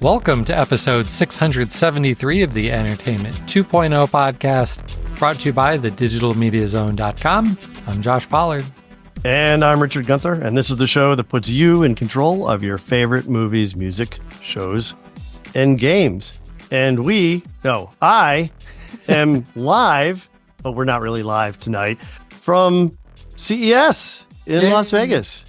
Welcome to episode 673 of the Entertainment 2.0 podcast, brought to you by thedigitalmediazone.com. I'm Josh Pollard. And I'm Richard Gunther, and this is the show that puts you in control of your favorite movies, music, shows, and games. And I am live, but we're not really live tonight, from CES in Las Vegas.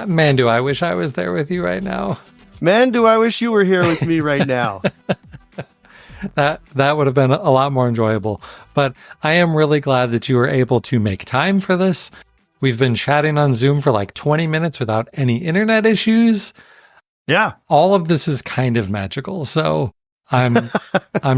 Man, do I wish I was there with you right now. Man, do I wish you were here with me right now. That would have been a lot more enjoyable. But I am really glad that you were able to make time for this. We've been chatting on Zoom for like 20 minutes without any internet issues. Yeah. All of this is kind of magical. So I'm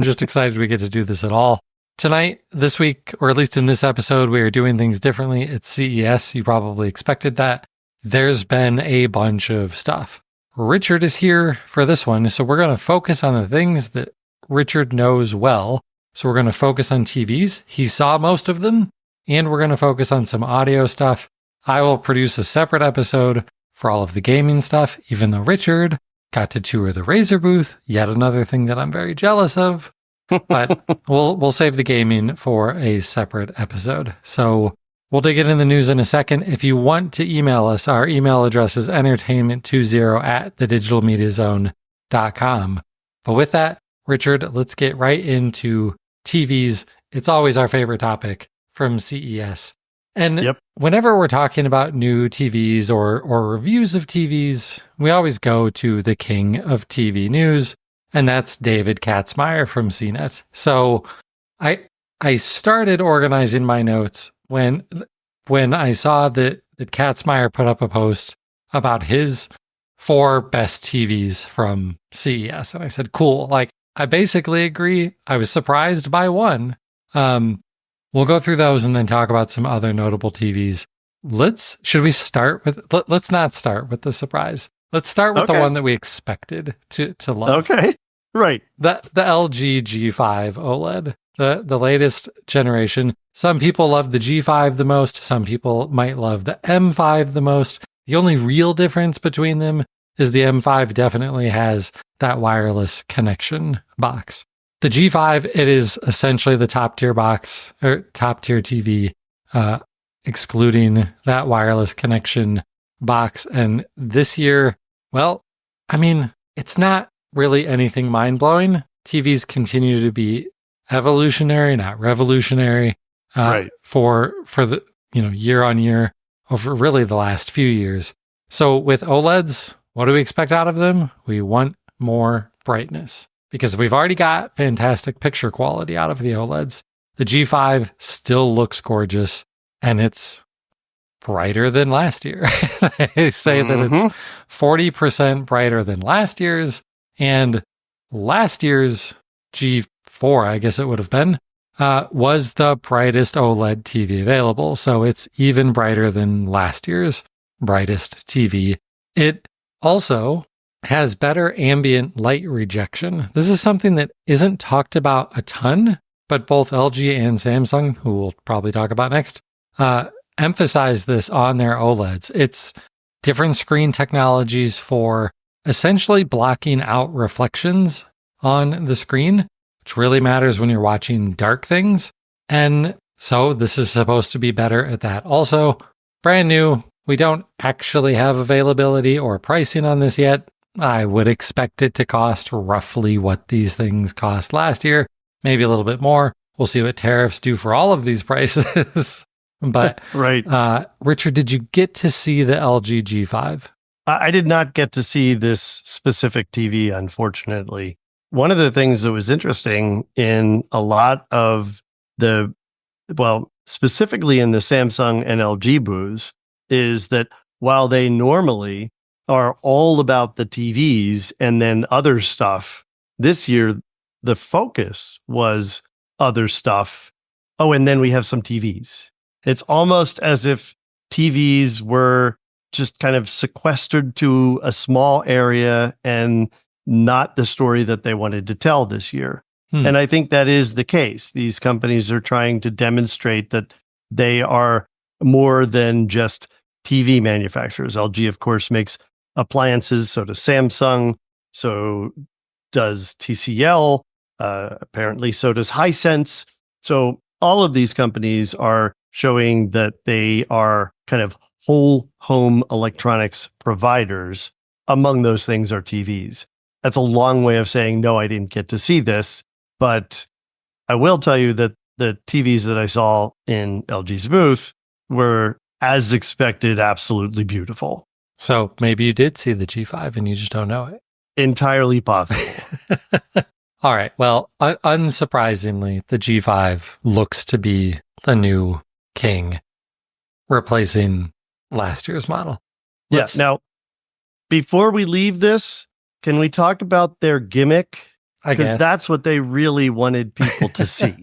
just excited we get to do this at all. Tonight, this week, or at least in this episode, we are doing things differently. It's CES. You probably expected that. There's been a bunch of stuff. Richard is here for this one, so we're going to focus on the things that Richard knows well. So we're going to focus on TVs. He saw most of them, and we're going to focus on some audio stuff. I will produce a separate episode for all of the gaming stuff, even though Richard got to tour the Razer booth, yet another thing that I'm very jealous of. But we'll save the gaming for a separate episode. So we'll dig into the news in a second. If you want to email us, our email address is entertainment20@thedigitalmediazone.com. But with that, Richard, let's get right into TVs. It's always our favorite topic from CES. And whenever we're talking about new TVs or reviews of TVs, we always go to the king of TV news, and that's David Katzmaier from CNET. So I started organizing my notes when I saw that Katzmaier put up a post about his 4 best TVs from CES. And I said, cool. Like, I basically agree. I was surprised by one. We'll go through those and then talk about some other notable TVs. Let's not start with the surprise. Let's start with the one that we expected to love. Okay. Right. The LG G5 OLED. The latest generation. Some people love the G5 the most. Some people might love the M5 the most. The only real difference between them is the M5 definitely has that wireless connection box. The G5, it is essentially the top tier box or top tier TV, excluding that wireless connection box. And this year, well, I mean, it's not really anything mind blowing. TVs continue to be evolutionary, not revolutionary, right. for the year on year over really the last few years. So with OLEDs, what do we expect out of them? We want more brightness because we've already got fantastic picture quality out of the OLEDs. The G5 still looks gorgeous, and it's brighter than last year. They say that it's 40% brighter than last year's, and last year's G4, I guess it would have been, was the brightest OLED TV available. So it's even brighter than last year's brightest TV. It also has better ambient light rejection. This is something that isn't talked about a ton, but both LG and Samsung, who we'll probably talk about next, emphasize this on their OLEDs. It's different screen technologies for essentially blocking out reflections on the screen, which really matters when you're watching dark things. And so this is supposed to be better at that. Also, brand new. We don't actually have availability or pricing on this yet. I would expect it to cost roughly what these things cost last year, maybe a little bit more. We'll see what tariffs do for all of these prices. But right. Richard, did you get to see the LG G5? I did not get to see this specific TV, unfortunately. One of the things that was interesting in a lot of specifically in the Samsung and LG booths, is that while they normally are all about the TVs and then other stuff, this year the focus was other stuff. Oh, and then we have some TVs. It's almost as if TVs were just kind of sequestered to a small area and not the story that they wanted to tell this year. And I think that is the case. These companies are trying to demonstrate that they are more than just TV manufacturers. LG, of course, makes appliances. So does Samsung. So does TCL. Apparently, so does Hisense. So all of these companies are showing that they are kind of whole home electronics providers. Among those things are TVs. That's a long way of saying, no, I didn't get to see this. But I will tell you that the TVs that I saw in LG's booth were, as expected, absolutely beautiful. So maybe you did see the G5 and you just don't know it. Entirely possible. All right. Well, unsurprisingly, the G5 looks to be the new king, replacing last year's model. Yes. Yeah, now, before we leave this, can we talk about their gimmick? Because that's what they really wanted people to see.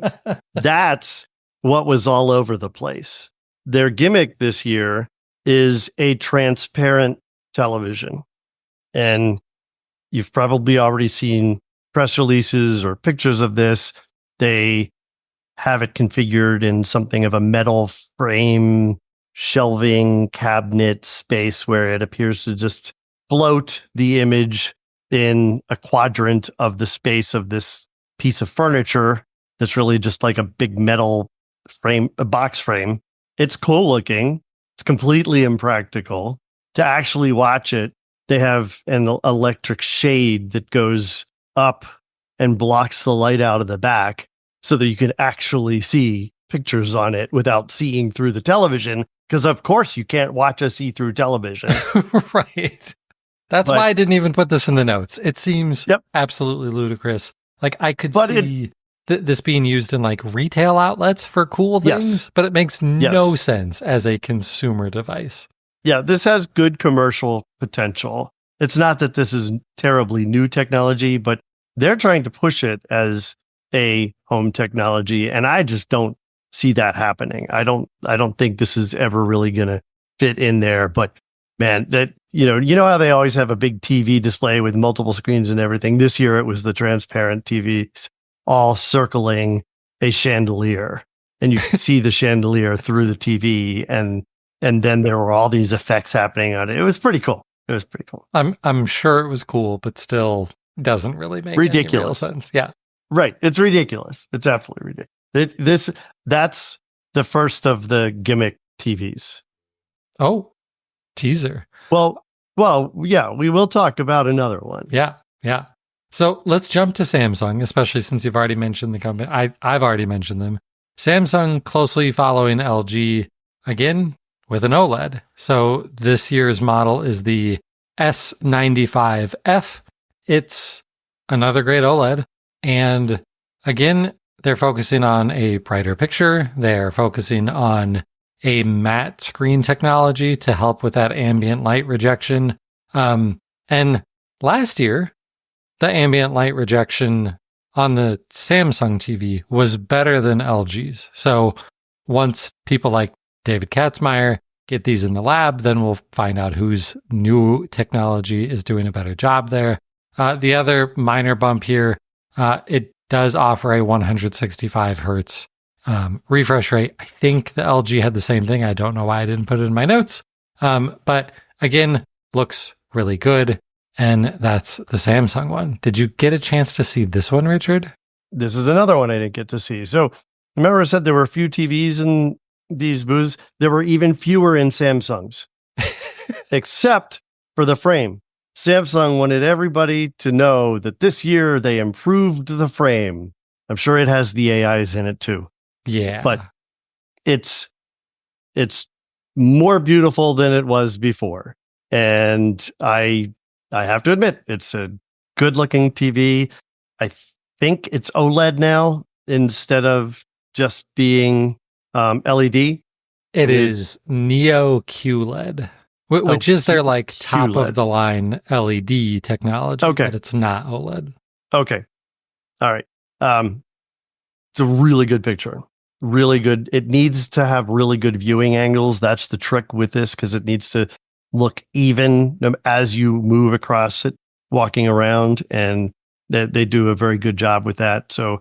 That's what was all over the place. Their gimmick this year is a transparent television. And you've probably already seen press releases or pictures of this. They have it configured in something of a metal frame, shelving cabinet space where it appears to just float the image in a quadrant of the space of this piece of furniture that's really just like a big metal frame, a box frame. It's cool looking. It's completely impractical. To actually watch it, they have an electric shade that goes up and blocks the light out of the back so that you can actually see pictures on it without seeing through the television. Because of course you can't watch a see-through television. Right. That's why I didn't even put this in the notes. It seems absolutely ludicrous. Like I could see this being used in like retail outlets for cool things, but it makes no sense as a consumer device. Yeah, this has good commercial potential. It's not that this is terribly new technology, but they're trying to push it as a home technology, and I just don't see that happening. I don't think this is ever really going to fit in there. But man, that you know how they always have a big TV display with multiple screens and everything. This year it was the transparent TVs all circling a chandelier, and you could see the chandelier through the TV, and then there were all these effects happening on it. It was pretty cool. It was pretty cool. I'm sure it was cool, but still doesn't really make any real sense. Yeah. Right. It's ridiculous. It's absolutely ridiculous. That's the first of the gimmick TVs. Oh, teaser. Well, yeah, we will talk about another one. Yeah. So let's jump to Samsung, especially since you've already mentioned the company. I've already mentioned them. Samsung closely following LG again with an OLED. So this year's model is the S95F. It's another great OLED. And again, they're focusing on a brighter picture. They're focusing on a matte screen technology to help with that ambient light rejection. And last year, the ambient light rejection on the Samsung TV was better than LG's. So once people like David Katzmeier get these in the lab, then we'll find out whose new technology is doing a better job there. The other minor bump here, it does offer a 165 hertz refresh rate. I think the LG had the same thing. I don't know why I didn't put it in my notes. But again, looks really good. And that's the Samsung one. Did you get a chance to see this one, Richard? This is another one I didn't get to see. So remember I said there were a few TVs in these booths. There were even fewer in Samsung's, except for the frame. Samsung wanted everybody to know that this year they improved the frame. I'm sure it has the AIs in it too. Yeah. But it's more beautiful than it was before. And I have to admit, it's a good looking TV. I think it's OLED now instead of just being LED. It is Neo QLED, which is their like top QLED. of the line LED technology, but it's not OLED. Okay. All right. It's a really good picture. Really good. It needs to have really good viewing angles. That's the trick with this, because it needs to look even as you move across it, walking around, and they do a very good job with that. So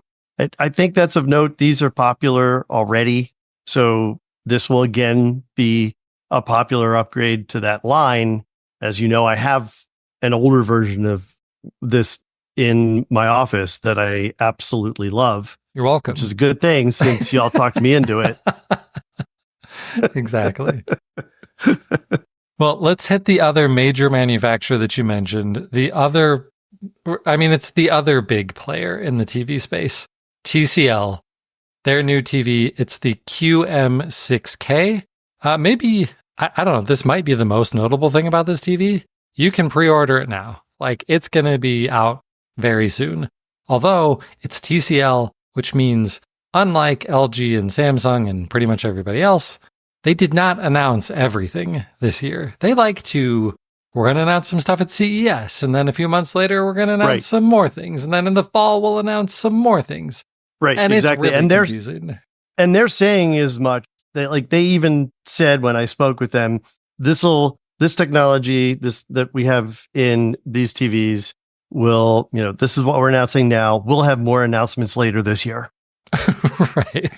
I think that's of note. These are popular already. So this will again be a popular upgrade to that line. As you know, I have an older version of this in my office that I absolutely love. You're welcome. Which is a good thing since y'all talked me into it. Exactly. Well, let's hit the other major manufacturer that you mentioned. It's the other big player in the TV space, TCL. Their new TV, it's the QM6K. Maybe, I don't know, this might be the most notable thing about this TV. You can pre-order it now. Like, it's going to be out very soon. Although, it's TCL, which means, unlike LG and Samsung and pretty much everybody else, they did not announce everything this year. They like to, we're going to announce some stuff at CES, and then a few months later, we're going to announce some more things, and then in the fall, we'll announce some more things. Right, and exactly. It's really confusing. And they're saying as much. They even said when I spoke with them, this technology that we have in these TVs will, this is what we're announcing now. We'll have more announcements later this year. Right.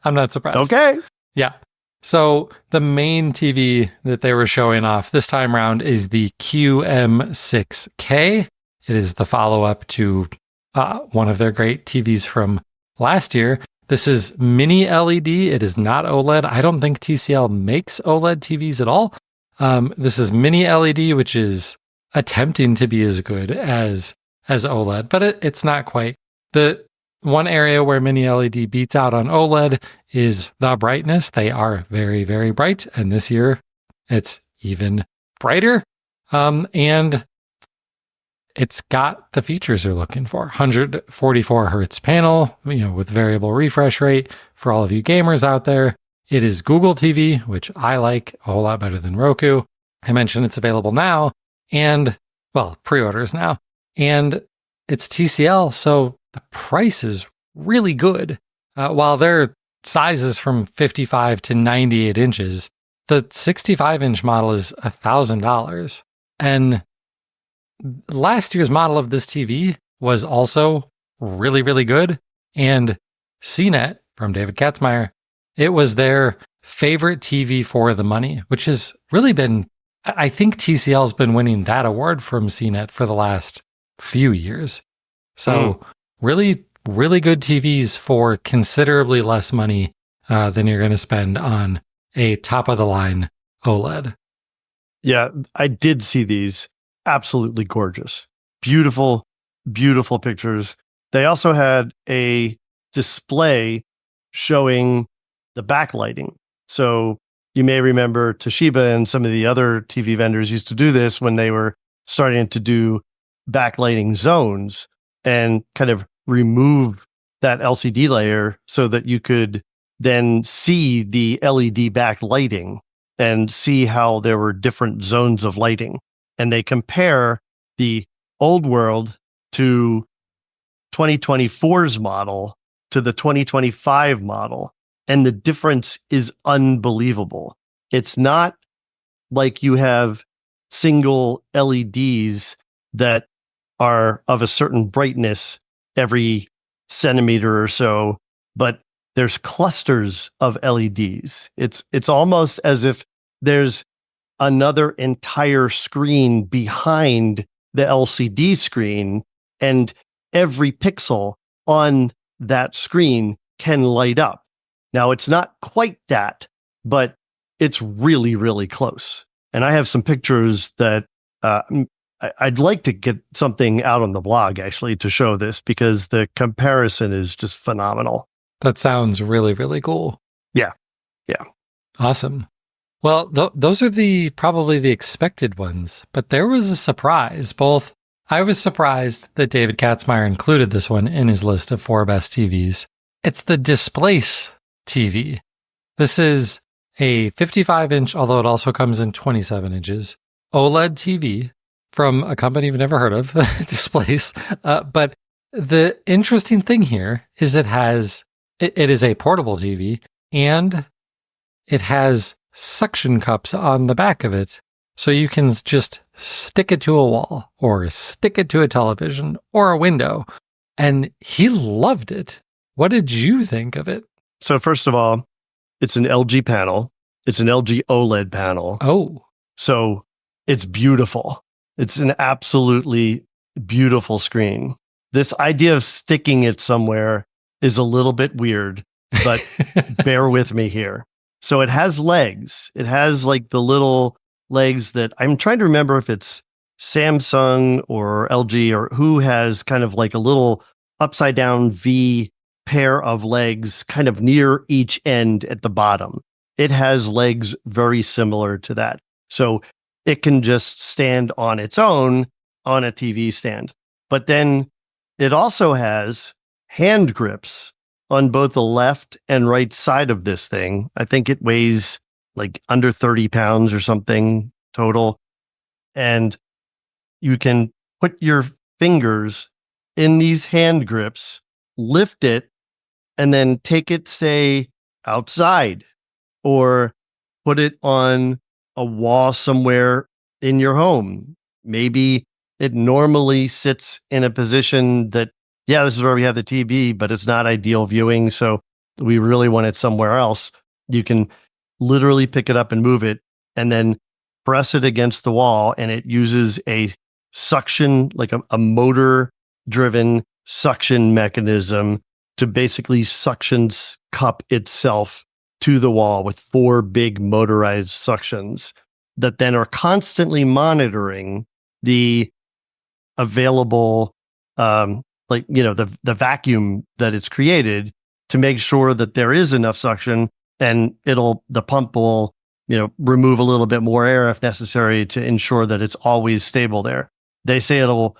I'm not surprised. Okay. Yeah. So the main TV that they were showing off this time around is the QM6K. It is the follow-up to one of their great TVs from last year. This is mini LED. It is not OLED. I don't think TCL makes OLED TVs at all. This is mini LED, which is attempting to be as good as OLED, but it's not quite. The one area where mini LED beats out on OLED is the brightness. They are very, very bright, and this year it's even brighter. And it's got the features you're looking for. 144 hertz panel, with variable refresh rate for all of you gamers out there. It is Google TV, which I like a whole lot better than Roku. I mentioned it's available now and, pre-orders now. And it's TCL, so the price is really good. While their size is from 55 to 98 inches, the 65-inch model is $1,000. And last year's model of this TV was also really, really good. And CNET from David Katzmeier, it was their favorite TV for the money, which has really been, I think TCL's been winning that award from CNET for the last few years. So really, really good TVs for considerably less money than you're going to spend on a top-of-the-line OLED. Yeah, I did see these. Absolutely gorgeous. Beautiful, beautiful pictures. They also had a display showing the backlighting. So you may remember Toshiba and some of the other TV vendors used to do this when they were starting to do backlighting zones and kind of remove that LCD layer so that you could then see the LED backlighting and see how there were different zones of lighting. And they compare the old world to 2024's model to the 2025 model. And the difference is unbelievable. It's not like you have single LEDs that are of a certain brightness every centimeter or so, but there's clusters of LEDs. It's almost as if there's another entire screen behind the LCD screen, and every pixel on that screen can light up. Now, it's not quite that, but it's really, really close. And I have some pictures that I'd like to get something out on the blog, actually, to show this, because the comparison is just phenomenal. That sounds really, really cool. Yeah. Awesome. Well, those are probably the expected ones, but there was a surprise. I was surprised that David Katzmeier included this one in his list of 4 best TVs. It's the Displace TV. This is a 55-inch, although it also comes in 27 inches, OLED TV from a company you've never heard of, Displace. But the interesting thing here is it is a portable TV, and it has suction cups on the back of it, so you can just stick it to a wall or stick it to a television or a window. And he loved it. What did you think of it? So first of all, it's an LG panel. It's an LG OLED panel. Oh. So it's beautiful. It's an absolutely beautiful screen. This idea of sticking it somewhere is a little bit weird, but bear with me here. So it has legs. It has like the little legs that I'm trying to remember if it's Samsung or LG or who has kind of like a little upside down V pair of legs kind of near each end at the bottom. It has legs very similar to that. So it can just stand on its own on a TV stand. But then it also has hand grips on both the left and right side of this thing. I think it weighs like under 30 pounds or something total. And you can put your fingers in these hand grips, lift it, and then take it, say, outside or put it on a wall somewhere in your home. Maybe it normally sits in a position that, yeah, this is where we have the TV, but it's not ideal viewing. So we really want it somewhere else. You can literally pick it up and move it and then press it against the wall. And it uses a suction, like a motor driven suction mechanism to basically suction cup itself to the wall with 4 big motorized suctions that then are constantly monitoring the available, the vacuum that it's created to make sure that there is enough suction, and the pump will, remove a little bit more air if necessary to ensure that it's always stable there. They say it'll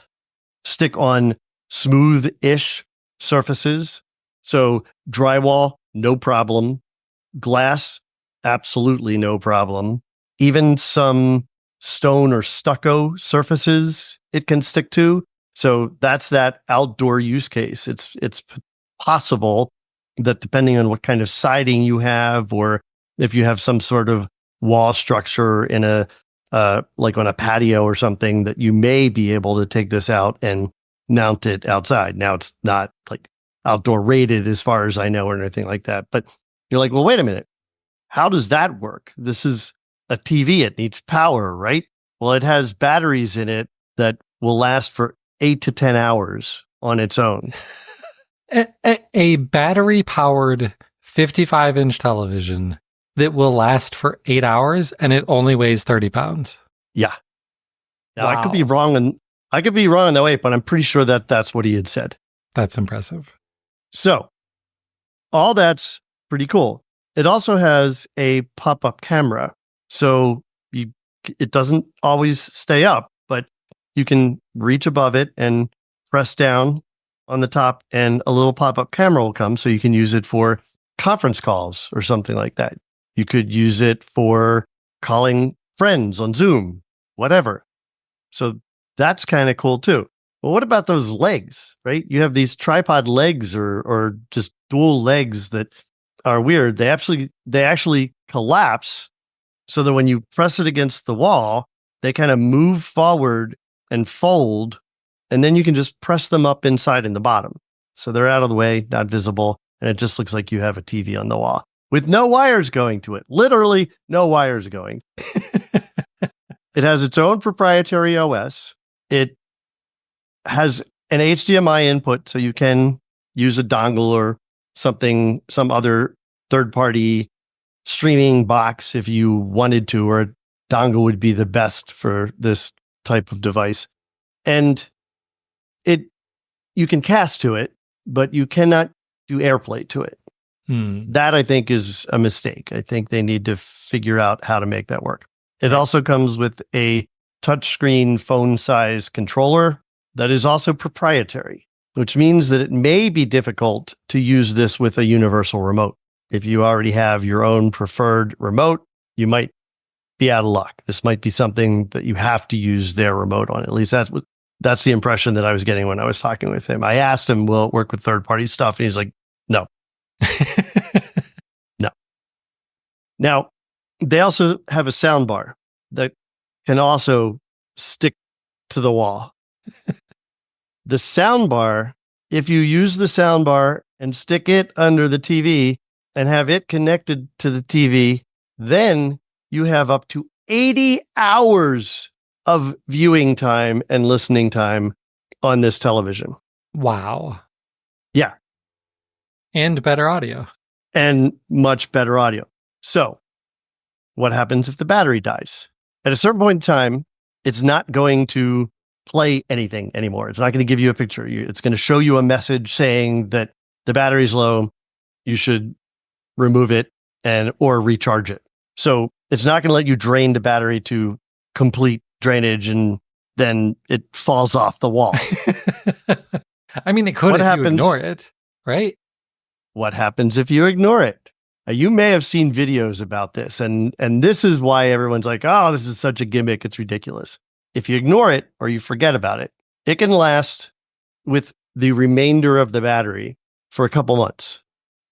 stick on smooth-ish surfaces. So drywall, no problem. Glass, absolutely no problem. Even some stone or stucco surfaces it can stick to. So that's that outdoor use case. It's possible that depending on what kind of siding you have, or if you have some sort of wall structure in like on a patio or something, that you may be able to take this out and mount it outside. Now, it's not like outdoor rated as far as I know or anything like that. But you're like, well, wait a minute. How does that work? This is a TV. It needs power, right? Well, it has batteries in it that will last for 8 to 10 hours on its own. A battery-powered 55-inch television that will last for 8 hours, and it only weighs 30 pounds. Yeah. Now, Wow. I could be wrong in that way, but I'm pretty sure that that's what he had said. That's impressive. So all that's pretty cool. It also has a pop-up camera. So it doesn't always stay up, but you can reach above it and press down on the top, and a little pop-up camera will come. So you can use it for conference calls or something like that. You could use it for calling friends on Zoom, whatever. So that's kind of cool too. But what about those legs, right? You have these tripod legs or just dual legs that are weird. They actually collapse so that when you press it against the wall, they kind of move forward and fold, and then you can just press them up inside in the bottom. So they're out of the way, not visible, and it just looks like you have a TV on the wall with no wires going to it. Literally no wires going. It has its own proprietary OS. It has an HDMI input, so you can use a dongle or something, some other third-party streaming box if you wanted to, or a dongle would be the best for this type of device. And you can cast to it, but you cannot do AirPlay to it. That, I think, is a mistake. I think they need to figure out how to make that work. It also comes with a touchscreen phone-size controller that is also proprietary, which means that it may be difficult to use this with a universal remote. If you already have your own preferred remote, you might be out of luck. This might be something that you have to use their remote on. At least that's the impression that I was getting when I was talking with him. I asked him, will it work with third-party stuff? And he's like, no. No. Now, they also have a sound bar that can also stick to the wall. The sound bar, if you use the sound bar and stick it under the TV and have it connected to the TV, then you have up to 80 hours of viewing time and listening time on this television. Wow. Yeah. And better audio. And much better audio. So what happens if the battery dies? At a certain point in time, it's not going to play anything anymore. It's not going to give you a picture. It's going to show you a message saying that the battery's low. You should remove it or recharge it. So it's not going to let you drain the battery to complete drainage and then it falls off the wall. I mean, it could if you ignore it, right? What happens if you ignore it? You may have seen videos about this, and this is why everyone's like, oh, this is such a gimmick. It's ridiculous. If you ignore it or you forget about it, it can last with the remainder of the battery for a couple months,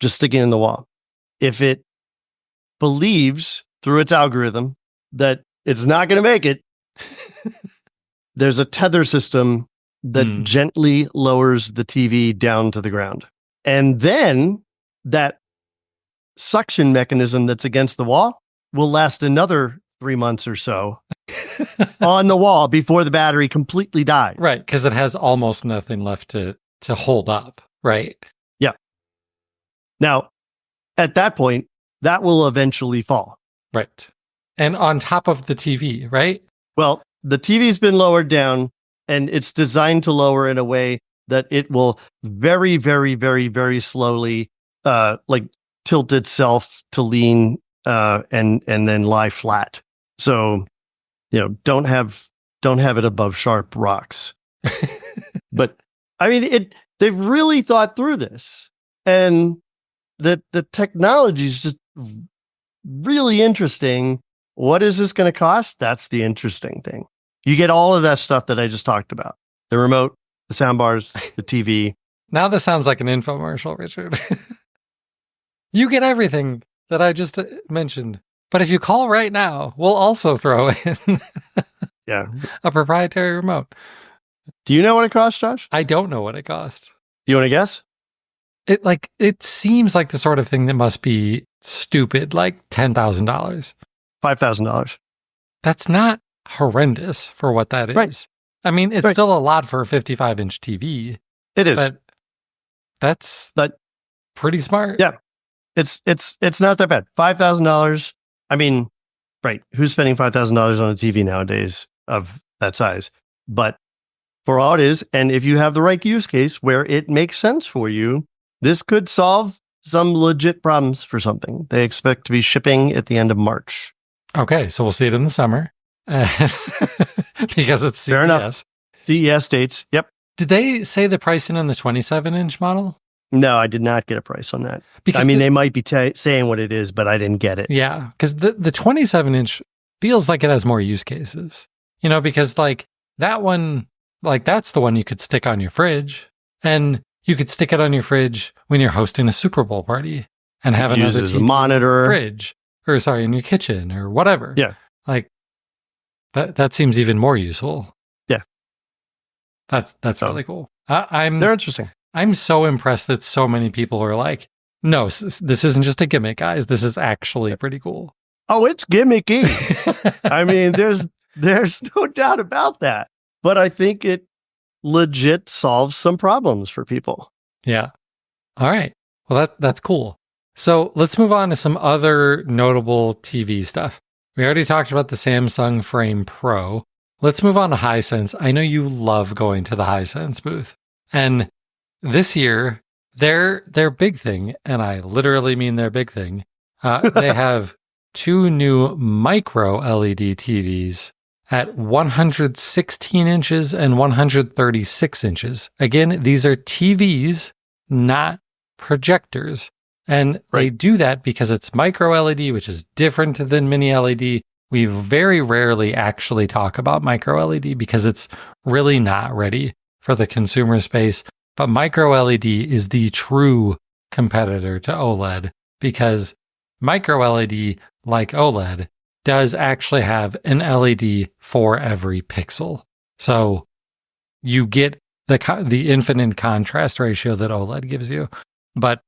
just sticking in the wall. If it believes through its algorithm that it's not going to make it, there's a tether system that gently lowers the TV down to the ground. And then that suction mechanism that's against the wall will last another 3 months or so on the wall before the battery completely dies. Right, because it has almost nothing left to hold up, right? Yeah. Now, at that point, that will eventually fall. Right. And on top of the TV, right? Well, the TV's been lowered down, and it's designed to lower in a way that it will very, very, very, very slowly tilt itself to lean and then lie flat. So, don't have it above sharp rocks. But I mean, they've really thought through this, and the technology is just really interesting. What is this going to cost? That's the interesting thing. You get all of that stuff that I just talked about: the remote, the soundbars, the TV. Now this sounds like an infomercial, Richard. You get everything that I just mentioned. But if you call right now, we'll also throw in a proprietary remote. Do you know what it costs, Josh? I don't know what it costs. Do you want to guess? It seems like the sort of thing that must be stupid, like $10,000. $5,000. That's not horrendous for what that is. Right. I mean, it's still a lot for a 55-inch TV. It is. But that's pretty smart. Yeah. It's not that bad. $5,000. I mean, right. Who's spending $5,000 on a TV nowadays of that size? But for all it is, and if you have the right use case where it makes sense for you, this could solve some legit problems for something. They expect to be shipping at the end of March. Okay, so we'll see it in the summer. Because it's CES. Fair enough. CES dates. Yep. Did they say the pricing on the 27-inch model? No, I did not get a price on that. Because they might be saying what it is, but I didn't get it. Yeah, because the 27-inch feels like it has more use cases. Because that one, that's the one you could stick on your fridge. And you could stick it on your fridge when you're hosting a Super Bowl party and have another TV monitor fridge, in your kitchen or whatever. Yeah. That seems even more useful. Yeah. That's really cool. They're interesting. I'm so impressed that so many people are like, no, this isn't just a gimmick, guys. This is actually pretty cool. Oh, it's gimmicky. I mean, there's no doubt about that. But I think it legit solves some problems for people. Yeah. All right. Well, that's cool. So let's move on to some other notable TV stuff. We already talked about the Samsung Frame Pro. Let's move on to Hisense. I know you love going to the Hisense booth. And this year, their big thing, and I literally mean their big thing, they have 2 new micro LED TVs at 116 inches and 136 inches. Again, these are TVs, not projectors. And they do that because it's micro LED, which is different than mini LED. We very rarely actually talk about micro LED because it's really not ready for the consumer space. But micro LED is the true competitor to OLED because micro LED, like OLED, does actually have an LED for every pixel. So you get the infinite contrast ratio that OLED gives you, but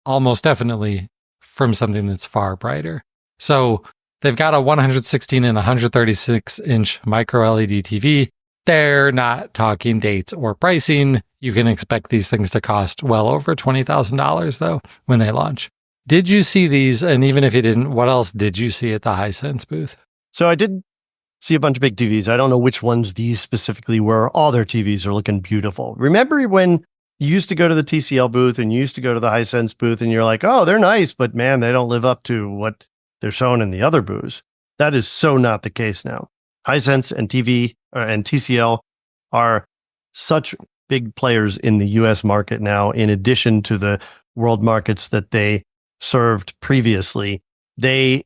almost definitely from something that's far brighter. So they've got a 116 and 136 inch micro LED TV. they're not talking dates or pricing. You can expect these things to cost well over $20,000 though when they launch. Did you see these? And even if you didn't, what else did you see at the Hisense booth? So I did see a bunch of big TVs. I don't know which ones these specifically were. All their TVs are looking beautiful. Remember when you used to go to the TCL booth and you used to go to the Hisense booth and you're like, oh, they're nice, but man, they don't live up to what they're shown in the other booths. That is so not the case now. Hisense and and TCL are such big players in the US market now, in addition to the world markets that they served previously. They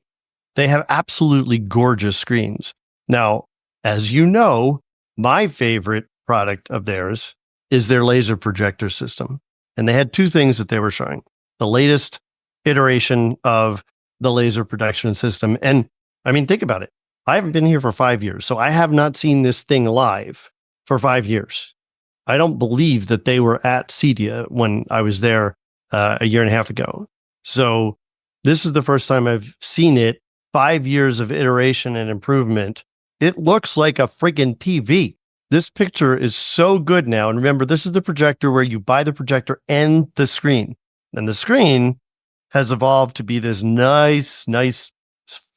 have absolutely gorgeous screens. Now, as you know, my favorite product of theirs is their laser projector system. And they had two things that they were showing. The latest iteration of the laser projection system. And I mean, think about it. I haven't been here for 5 years, so I have not seen this thing live for 5 years. I don't believe that they were at CEDIA when I was there a year and a half ago. So this is the first time I've seen it. 5 years of iteration and improvement. It looks like a freaking TV. This picture is so good now. And remember, this is the projector where you buy the projector and the screen. And the screen has evolved to be this nice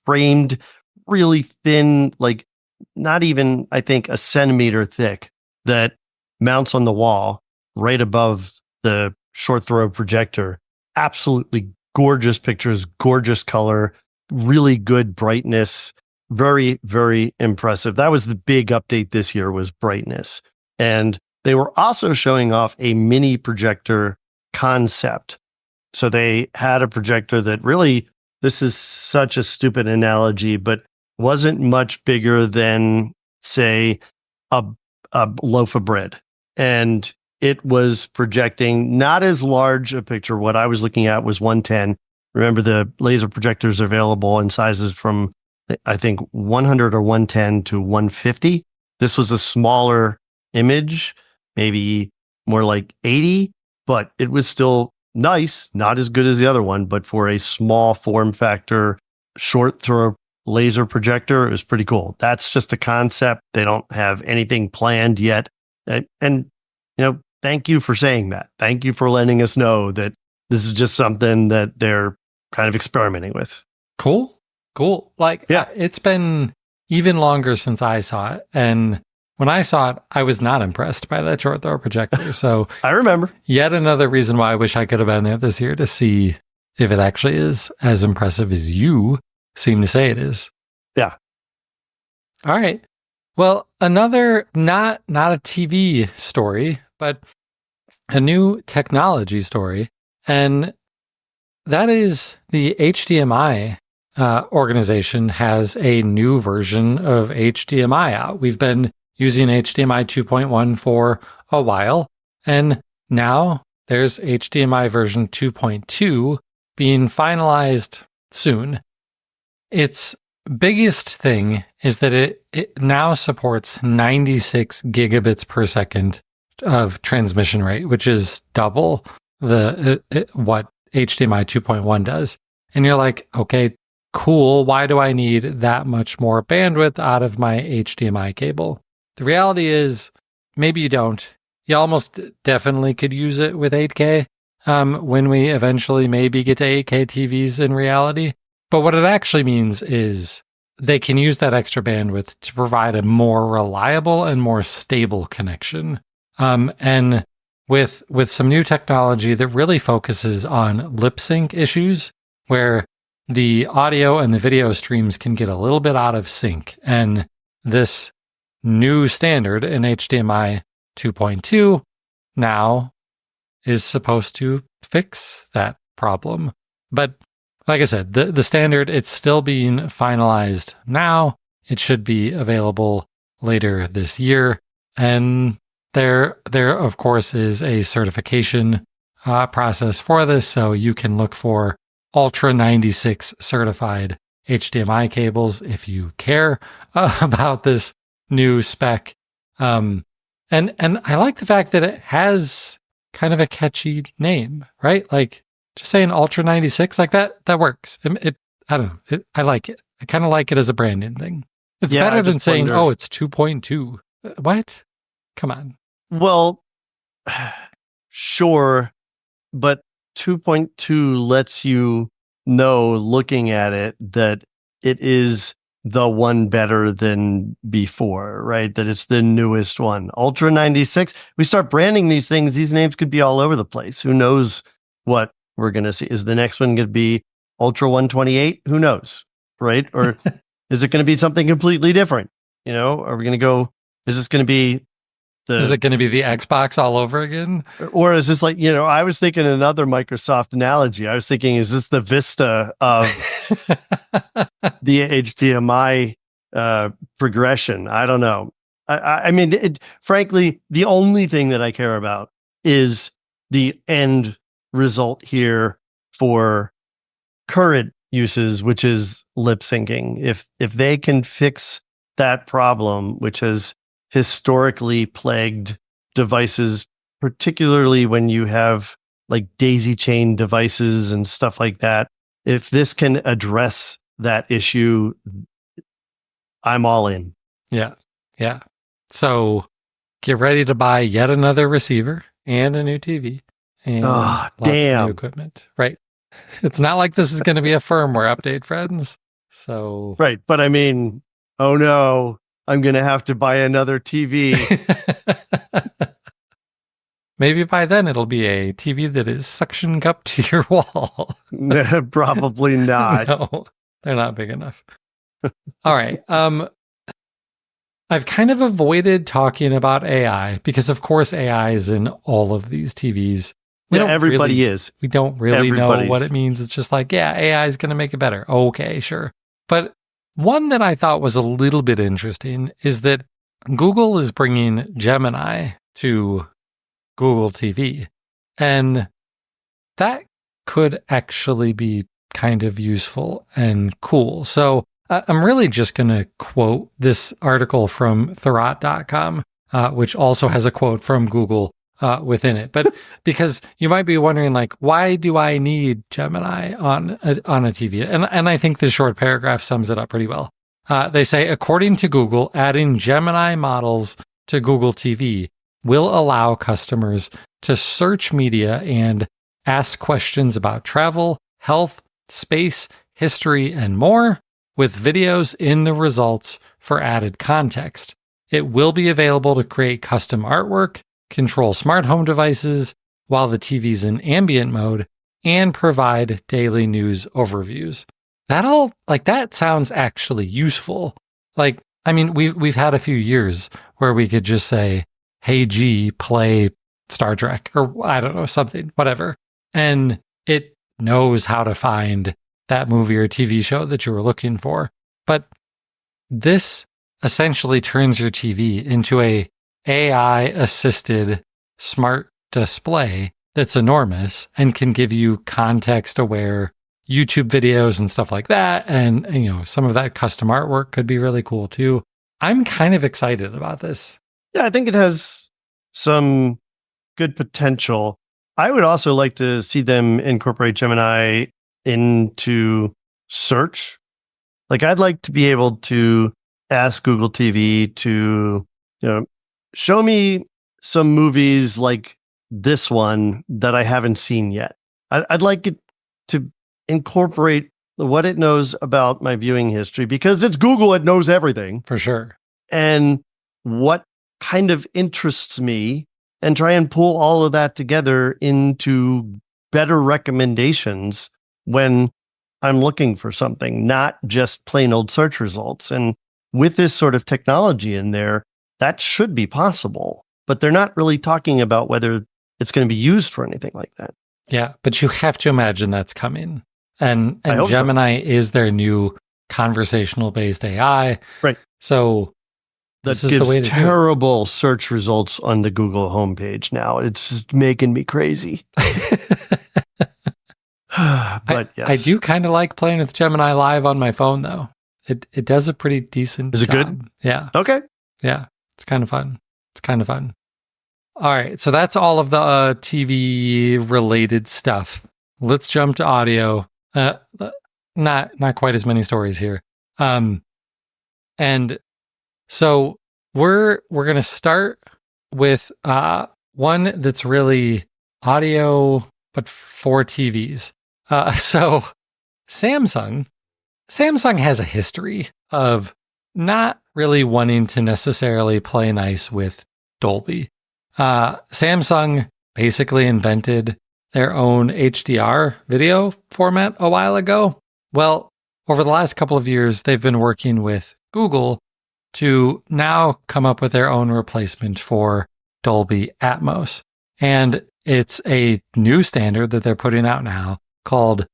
framed, really thin, like not even, I think, a centimeter thick, that mounts on the wall right above the short throw projector. Absolutely gorgeous pictures, gorgeous color, really good brightness. Very, very impressive. That was the big update this year, was brightness. And they were also showing off a mini projector concept. So they had a projector that really, this is such a stupid analogy, but wasn't much bigger than, say, a loaf of bread. And it was projecting not as large a picture. What I was looking at was 110. Remember, the laser projectors are available in sizes from, I think, 100 or 110 to 150. This was a smaller image, maybe more like 80, but it was still nice, not as good as the other one, but for a small form factor, short throw laser projector, it was pretty cool. That's just a concept. They don't have anything planned yet. And thank you for saying that. Thank you for letting us know that this is just something that they're kind of experimenting with. Cool. Like, yeah, it's been even longer since I saw it. And when I saw it, I was not impressed by that short throw projector. So I remember. Yet another reason why I wish I could have been there this year to see if it actually is as impressive as you seem to say it is. Yeah. All right. Well, another not a TV story, but a new technology story. And that is the HDMI organization has a new version of HDMI out. We've been using HDMI 2.1 for a while, and now there's HDMI version 2.2 being finalized soon. Its biggest thing is that it now supports 96 gigabits per second of transmission rate, which is double what HDMI 2.1 does. And you're like, okay, cool. Why do I need that much more bandwidth out of my HDMI cable? The reality is, maybe you don't. You almost definitely could use it with 8K when we eventually maybe get to 8K TVs in reality. But what it actually means is they can use that extra bandwidth to provide a more reliable and more stable connection. And with some new technology that really focuses on lip sync issues, where the audio and the video streams can get a little bit out of sync. And this new standard in HDMI 2.2 now is supposed to fix that problem. But like I said, the standard, it's still being finalized now. It should be available later this year. And there of course, is a certification process for this. So you can look for Ultra 96 certified HDMI cables if you care about this new spec. And I like the fact that it has kind of a catchy name, right? Like just saying Ultra 96, like that works. I don't know. I like it. I kind of like it as a branding thing. It's better than saying, oh, it's 2.2. What? Come on. Well, sure, but 2.2 lets you know, looking at it, that it is the one better than before, right? That it's the newest one. Ultra 96. We start branding these things, these names could be all over the place. Who knows what we're going to see? Is the next one going to be Ultra 128? Who knows, right? Or is it going to be something completely different? Are we going to go, is this going to be Is it going to be the Xbox all over again? Or is this like, I was thinking another Microsoft analogy. I was thinking, is this the Vista of the HDMI progression? I don't know. I mean, frankly, the only thing that I care about is the end result here for current uses, which is lip syncing. If they can fix that problem, which has historically plagued devices, particularly when you have like daisy chain devices and stuff like that. If this can address that issue, I'm all in. Yeah. Yeah. So get ready to buy yet another receiver and a new TV and lots of new equipment. Right. It's not like this is going to be a firmware update, friends. So right. But I mean, oh no, I'm going to have to buy another TV. Maybe by then it'll be a TV that is suction cupped to your wall. Probably not. No, they're not big enough. All right. I've kind of avoided talking about AI because, of course, AI is in all of these TVs. Everybody is. We don't really know what it means. It's just like, yeah, AI is going to make it better. Okay, sure. But one that I thought was a little bit interesting is that Google is bringing Gemini to Google TV. And that could actually be kind of useful and cool. So I'm really just going to quote this article from Thurrott.com, which also has a quote from Google within it. But because you might be wondering, like, why do I need Gemini on a TV? And I think this short paragraph sums it up pretty well. They say, according to Google, adding Gemini models to Google TV will allow customers to search media and ask questions about travel, health, space, history, and more, with videos in the results for added context. It will be available to create custom artwork, control smart home devices while the TV's in ambient mode, and provide daily news overviews. That sounds actually useful. Like, I mean, we've had a few years where we could just say, hey G, play Star Trek, or I don't know, something, whatever. And it knows how to find that movie or TV show that you were looking for. But this essentially turns your TV into a AI-assisted smart display that's enormous and can give you context-aware YouTube videos and stuff like that. And some of that custom artwork could be really cool too. I'm kind of excited about this. Yeah, I think it has some good potential. I would also like to see them incorporate Gemini into search. Like, I'd like to be able to ask Google TV to, show me some movies like this one that I haven't seen yet. I'd like it to incorporate what it knows about my viewing history, because it's Google, it knows everything. For sure. And what kind of interests me, and try and pull all of that together into better recommendations when I'm looking for something, not just plain old search results. And with this sort of technology in there, that should be possible, but they're not really talking about whether it's going to be used for anything like that. Yeah, but you have to imagine that's coming. And Gemini is their new conversational based AI. Right. So that gives terrible search results on the Google homepage now. It's just making me crazy. But yes. I do kind of like playing with Gemini Live on my phone, though. It does a pretty decent job. Is it good? Yeah. Okay. Yeah. It's kind of fun. All right. So that's all of the TV related stuff. Let's jump to audio. Not quite as many stories here. And so we're going to start with one that's really audio, but for TVs. So Samsung has a history of not really wanting to necessarily play nice with Dolby. Samsung basically invented their own HDR video format a while ago. Well, over the last couple of years, they've been working with Google to now come up with their own replacement for Dolby Atmos. And it's a new standard that they're putting out now called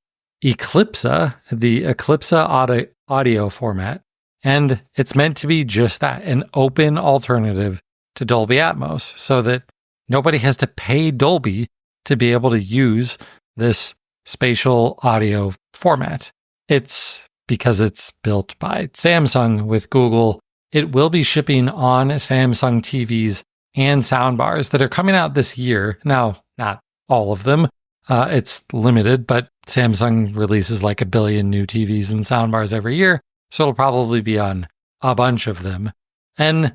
Eclipsa, the Eclipsa audio format. And it's meant to be just that, an open alternative to Dolby Atmos, so that nobody has to pay Dolby to be able to use this spatial audio format. It's because it's built by Samsung with Google. It will be shipping on Samsung TVs and soundbars that are coming out this year. Now, not all of them. It's limited, but Samsung releases like 1 billion new TVs and soundbars every year, so it'll probably be on a bunch of them. And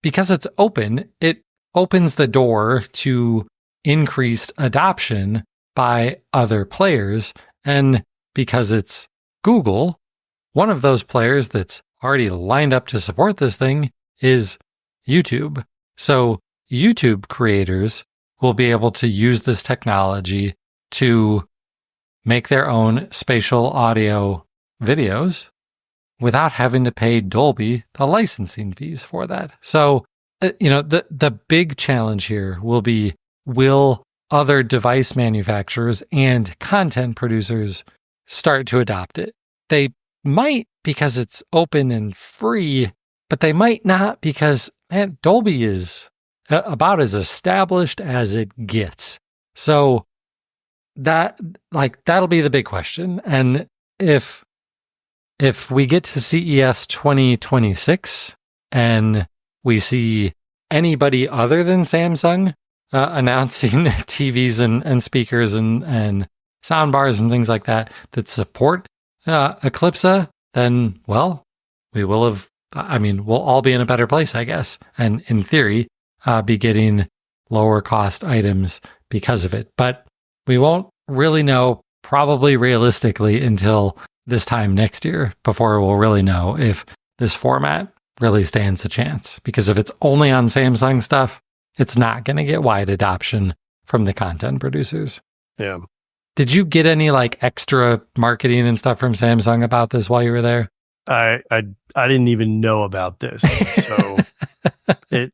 because it's open, it opens the door to increased adoption by other players. And because it's Google, one of those players that's already lined up to support this thing is YouTube. So YouTube creators will be able to use this technology to make their own spatial audio videos without having to pay Dolby the licensing fees for that. So, the big challenge here will be, will other device manufacturers and content producers start to adopt it? They might, because it's open and free, but they might not, because Dolby is about as established as it gets. So that'll be the big question. And if we get to CES 2026 and we see anybody other than Samsung announcing TVs and speakers and soundbars and things like that support Eclipsa, then, well, we'll all be in a better place, I guess. And in theory, be getting lower cost items because of it. But we won't really know, probably realistically, until this time next year before we'll really know if this format really stands a chance. Because if it's only on Samsung stuff, it's not going to get wide adoption from the content producers. Yeah. Did you get any extra marketing and stuff from Samsung about this while you were there? I didn't even know about this. So it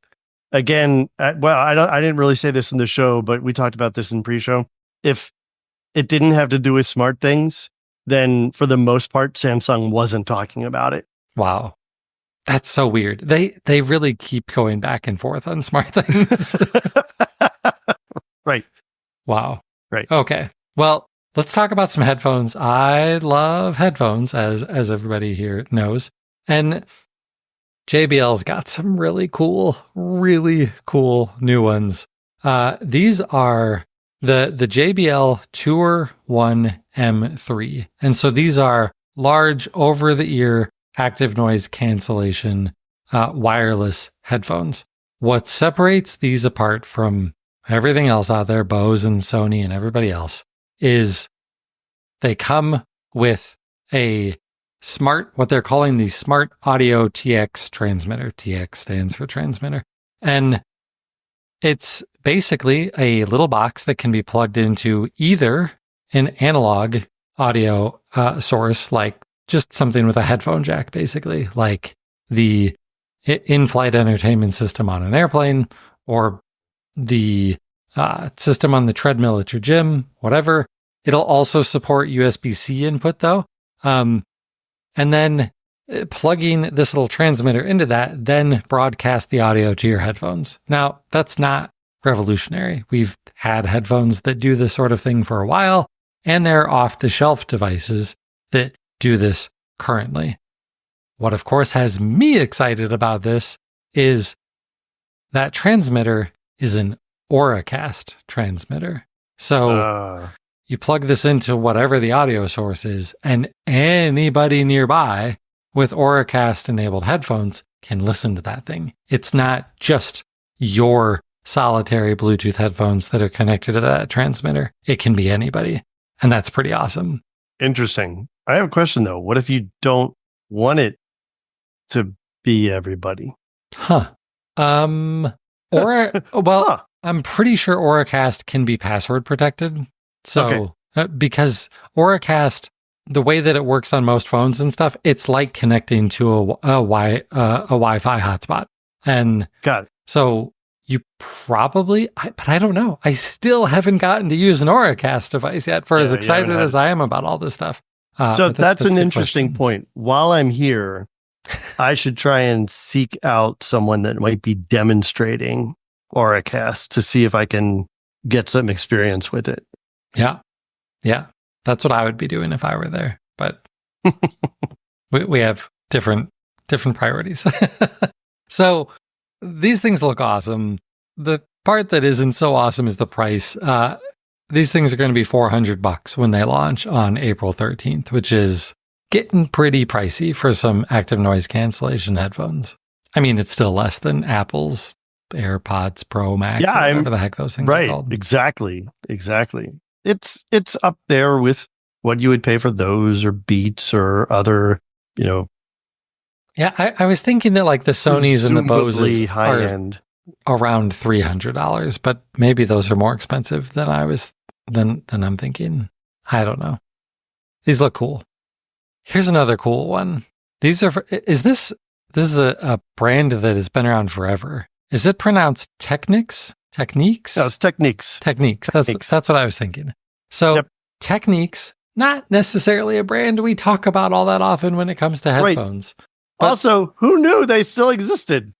again, I didn't really say this in the show, but we talked about this in pre-show. If it didn't have to do with smart things, then for the most part, Samsung wasn't talking about it. Wow. That's so weird. They really keep going back and forth on smart things. Right. Wow. Right. Okay. Well, let's talk about some headphones. I love headphones, as everybody here knows. And JBL's got some really cool new ones. These are the JBL Tour 1 M3. And so these are large over-the-ear active noise cancellation wireless headphones. What separates these apart from everything else out there, Bose and Sony and everybody else, is they come with a what they're calling the Smart Audio TX transmitter. TX stands for transmitter. And it's basically a little box that can be plugged into either an analog audio source, like just something with a headphone jack, basically, like the in-flight entertainment system on an airplane, or the system on the treadmill at your gym, whatever. It'll also support USB-C input, though. And then plugging this little transmitter into that, then broadcast the audio to your headphones. Now, that's not revolutionary. We've had headphones that do this sort of thing for a while, and they're off-the-shelf devices that do this currently. What, of course, has me excited about this is that transmitter is an Auracast transmitter. So you plug this into whatever the audio source is, and anybody nearby with Auracast-enabled headphones can listen to that thing. It's not just your solitary Bluetooth headphones that are connected to that transmitter. It can be anybody. And that's pretty awesome. Interesting. I have a question though. What if you don't want it to be everybody? Huh. Well, I'm pretty sure Auracast can be password protected. So, because Auracast, the way that it works on most phones and stuff, it's like connecting to a Wi-Fi hotspot. And got it. So you probably, but I don't know. I still haven't gotten to use an Auracast device yet, for as excited as I am about all this stuff. So that's an interesting point. While I'm here, I should try and seek out someone that might be demonstrating Auracast to see if I can get some experience with it. Yeah. Yeah. That's what I would be doing if I were there. But we have different priorities. So these things look awesome. The part that isn't so awesome is the price. These things are going to be $400 when they launch on April 13th, which is getting pretty pricey for some active noise cancellation headphones. I mean, it's still less than Apple's AirPods Pro Max, or whatever the heck those things are called. Exactly. It's up there with what you would pay for those or Beats or other, Yeah, I was thinking that like the Sonys and the Boses high end around $300, but maybe those are more expensive than I'm thinking. I don't know. These look cool. Here's another cool one. This is a brand that has been around forever. Is it pronounced Technics? Techniques? No, it's Techniques. Techniques. That's what I was thinking. So Techniques, not necessarily a brand we talk about all that often when it comes to headphones. Right. Also, who knew they still existed?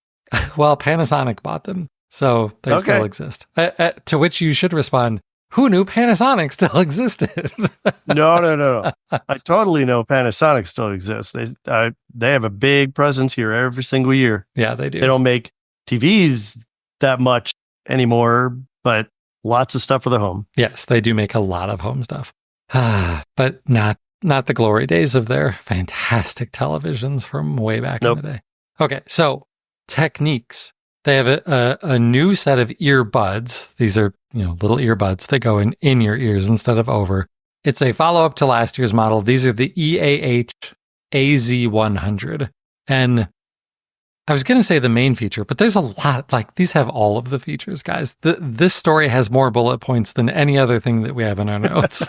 Well, Panasonic bought them, so they still exist. To which you should respond, who knew Panasonic still existed? No. I totally know Panasonic still exists. They have a big presence here every single year. Yeah, they do. They don't make TVs that much anymore, but lots of stuff for the home. Yes, they do make a lot of home stuff, but not the glory days of their fantastic televisions from way back in the day. Okay, so Techniques. They have a new set of earbuds. These are, little earbuds that go in your ears instead of over. It's a follow-up to last year's model. These are the EAH AZ100. And I was going to say the main feature, but there's a lot, like these have all of the features, guys. This story has more bullet points than any other thing that we have in our notes.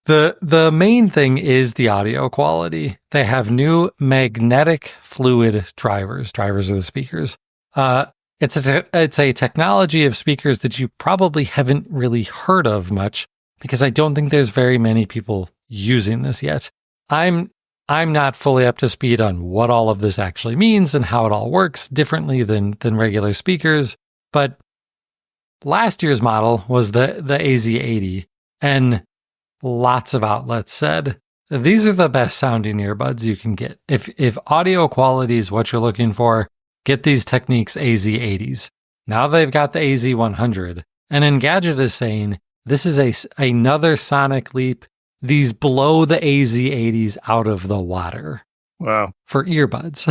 The main thing is the audio quality. They have new magnetic fluid drivers. Drivers are the speakers. It's a technology of speakers that you probably haven't really heard of much, because I don't think there's very many people using this yet. I'm not fully up to speed on what all of this actually means and how it all works differently than regular speakers. But last year's model was the AZ80, and lots of outlets said these are the best sounding earbuds you can get. If audio quality is what you're looking for, get these Techniques AZ80s. Now they've got the AZ100, and Engadget is saying this is another sonic leap. These blow the AZ80s out of the water. Wow. For earbuds.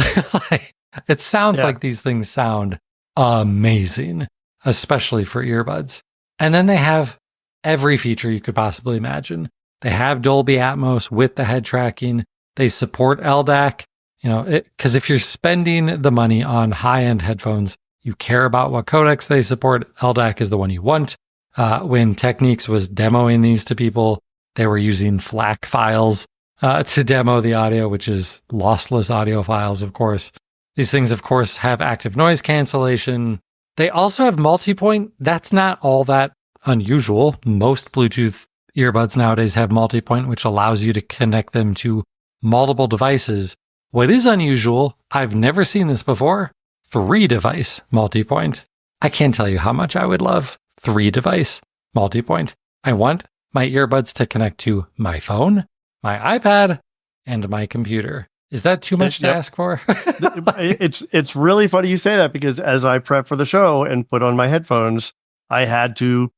It sounds like these things sound amazing, especially for earbuds. And then they have every feature you could possibly imagine. They have Dolby Atmos with the head tracking. They support LDAC, because if you're spending the money on high-end headphones, you care about what codecs they support. LDAC is the one you want. When Techniques was demoing these to people, they were using FLAC files to demo the audio, which is lossless audio files, of course. These things, of course, have active noise cancellation. They also have multi-point. That's not all that unusual. Most Bluetooth earbuds nowadays have multi-point, which allows you to connect them to multiple devices. What is unusual, I've never seen this before, 3-device multi-point. I can't tell you how much I would love 3-device multi-point. I want my earbuds to connect to my phone, my iPad, and my computer. Is that too much to ask for? It's really funny you say that, because as I prep for the show and put on my headphones, I had to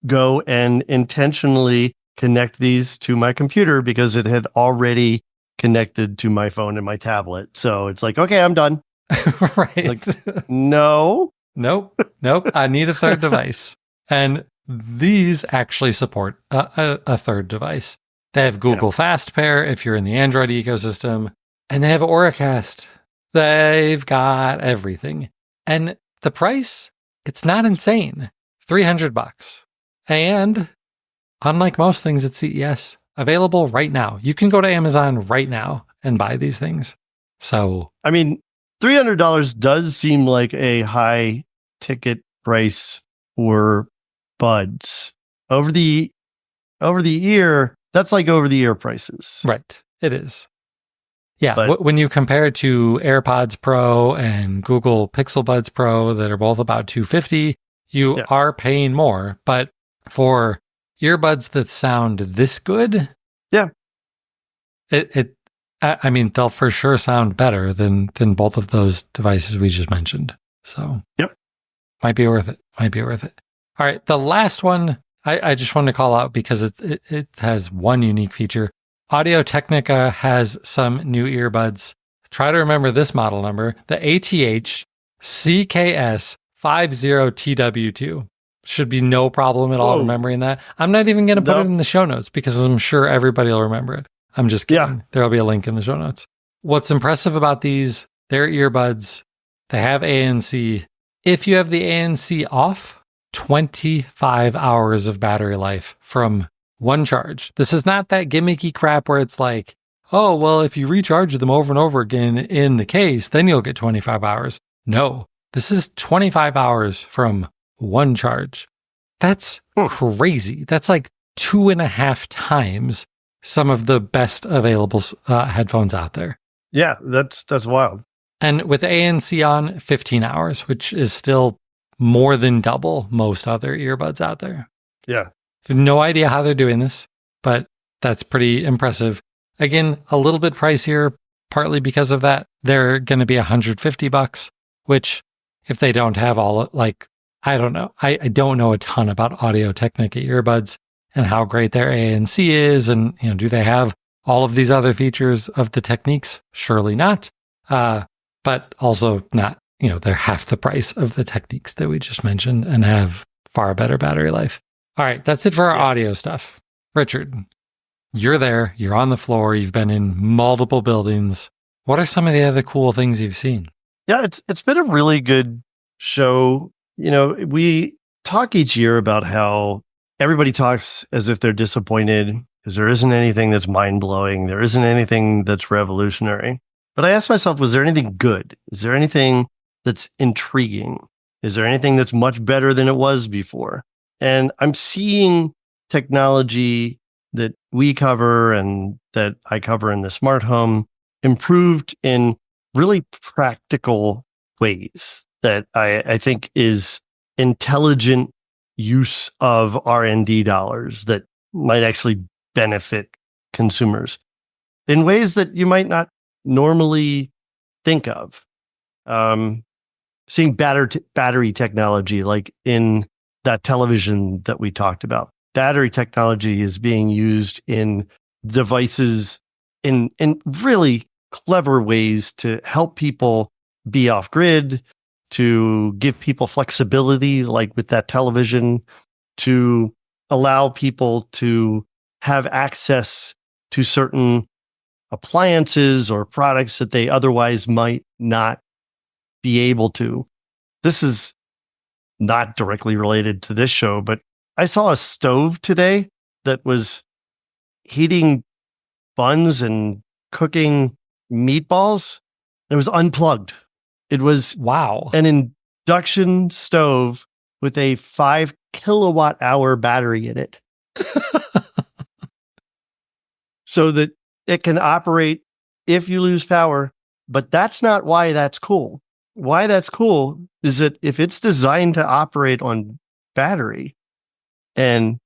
go and intentionally connect these to my computer because it had already connected to my phone and my tablet. So it's like, okay, I'm done. Right. Like, no. Nope. I need a third device. And these actually support a third device. They have Google Fast Pair if you're in the Android ecosystem, and they have Auracast. They've got everything. And the price, it's not insane. $300. And unlike most things at CES, available right now. You can go to Amazon right now and buy these things. So, I mean, $300 does seem like a high ticket price for buds. Over the ear, that's like over the ear prices. right, it is. Yeah, but when you compare it to AirPods Pro and Google Pixel Buds Pro that are both about $250, you are paying more. But for earbuds that sound this good, I mean, they'll for sure sound better than both of those devices we just mentioned. So, might be worth it. All right, the last one I just wanted to call out because it has one unique feature. Audio-Technica has some new earbuds. Try to remember this model number, the ATH CKS 50TW2. Should be no problem at all remembering that. I'm not even going to put it in the show notes because I'm sure everybody will remember it. I'm just kidding. There'll be a link in the show notes. What's impressive about these, they're earbuds. They have ANC. If you have the ANC off, 25 hours of battery life from one charge. This is not that gimmicky crap where it's like, oh, well, if you recharge them over and over again in the case, then you'll get 25 hours. No, this is 25 hours from one charge. That's crazy. That's like 2.5 times some of the best available headphones out there. Yeah, that's wild. And with ANC on, 15 hours, which is still more than double most other earbuds out there. Yeah. I have no idea how they're doing this, but that's pretty impressive. Again, a little bit pricier, partly because of that. They're going to be $150, which if they don't have all, like, I don't know. I don't know a ton about Audio-Technica earbuds and how great their ANC is. And, do they have all of these other features of the Techniques? Surely not. But also not, they're half the price of the Techniques that we just mentioned and have far better battery life. All right, that's it for our audio stuff. Richard, you're there, you're on the floor, you've been in multiple buildings. What are some of the other cool things you've seen? Yeah, it's been a really good show. We talk each year about how everybody talks as if they're disappointed because there isn't anything that's mind-blowing. There isn't anything that's revolutionary. But I asked myself, was there anything good? Is there anything that's intriguing? Is there anything that's much better than it was before? And I'm seeing technology that we cover and that I cover in the smart home improved in really practical ways that I think is intelligent use of R&D dollars that might actually benefit consumers in ways that you might not normally think of. Seeing battery technology, like in that television that we talked about. Battery technology is being used in devices in really clever ways to help people be off grid, to give people flexibility, like with that television, to allow people to have access to certain appliances or products that they otherwise might not be able to. This is not directly related to this show, but I saw a stove today that was heating buns and cooking meatballs. It was unplugged. It was an induction stove with a 5 kilowatt hour battery in it. So that it can operate if you lose power. But that's not why that's cool. Why that's cool is that if it's designed to operate on battery, and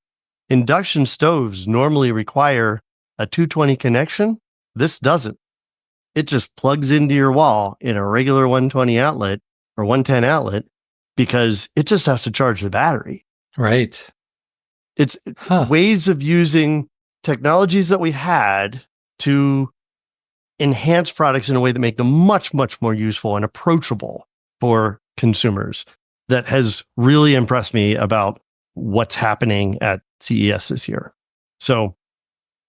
induction stoves normally require a 220 connection, this doesn't. It just plugs into your wall in a regular 120 outlet or 110 outlet because it just has to charge the battery. Right. It's ways of using technologies that we had to enhance products in a way that make them much, much more useful and approachable for consumers that has really impressed me about what's happening at CES this year. So,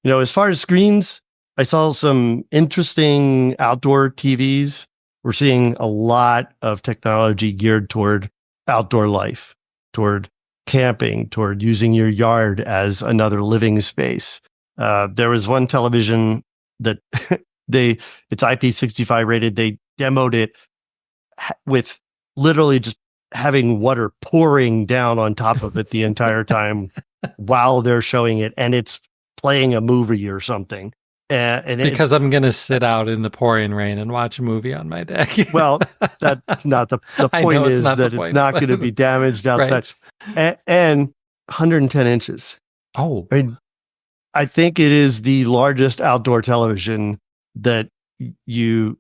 as far as screens, I saw some interesting outdoor TVs. We're seeing a lot of technology geared toward outdoor life, toward camping, toward using your yard as another living space. There was one television that it's IP65 rated. They demoed it with literally just having water pouring down on top of it the entire time while they're showing it, and it's playing a movie or something. Because I'm going to sit out in the pouring rain and watch a movie on my deck. Well, that's not the point. Is that it's not going to be damaged outside. Right. And 110 inches. Oh, I think it is the largest outdoor television that you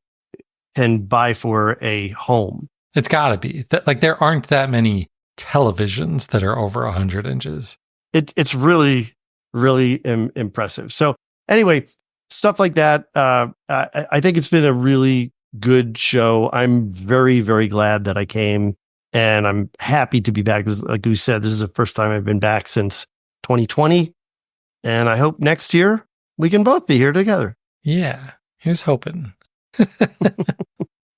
can buy for a home. It's got to be. Like, there aren't that many televisions that are over 100 inches. It's really, really impressive. So anyway, stuff like that. I think it's been a really good show. I'm very, very glad that I came, and I'm happy to be back. Like we said, this is the first time I've been back since 2020. And I hope next year we can both be here together. Yeah, here's hoping.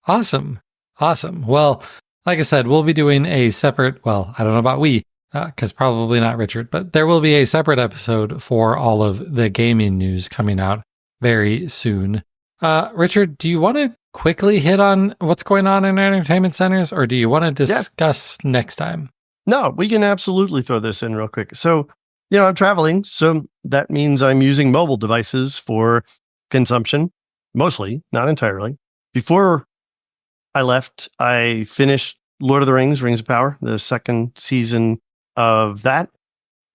Awesome. Well, like I said, we'll be doing a separate, I don't know about we, because probably not Richard, but there will be a separate episode for all of the gaming news coming out very soon. Richard, do you want to quickly hit on what's going on in entertainment centers, or do you want to discuss next time? No, we can absolutely throw this in real quick. So, I'm traveling, so that means I'm using mobile devices for consumption, mostly, not entirely. Before I left, I finished Lord of the Rings, Rings of Power, the second season of that.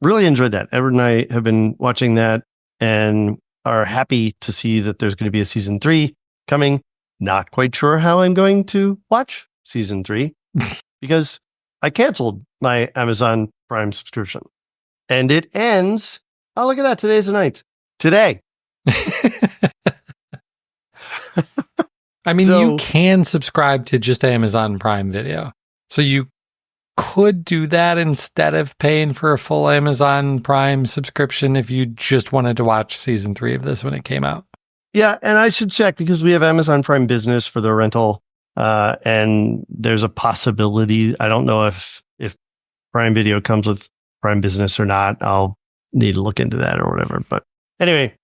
Really enjoyed that. Edward and I have been watching that and are happy to see that there's going to be a season 3 coming. Not quite sure how I'm going to watch season 3 because I canceled my Amazon Prime subscription. And it ends. Oh, look at that. Today's the 9th. Today. I mean, you can subscribe to just Amazon Prime Video. So you could do that instead of paying for a full Amazon Prime subscription if you just wanted to watch season 3 of this when it came out. Yeah, and I should check because we have Amazon Prime Business for the rental. And there's a possibility. I don't know if Prime Video comes with Prime Business or not. I'll need to look into that or whatever. But anyway,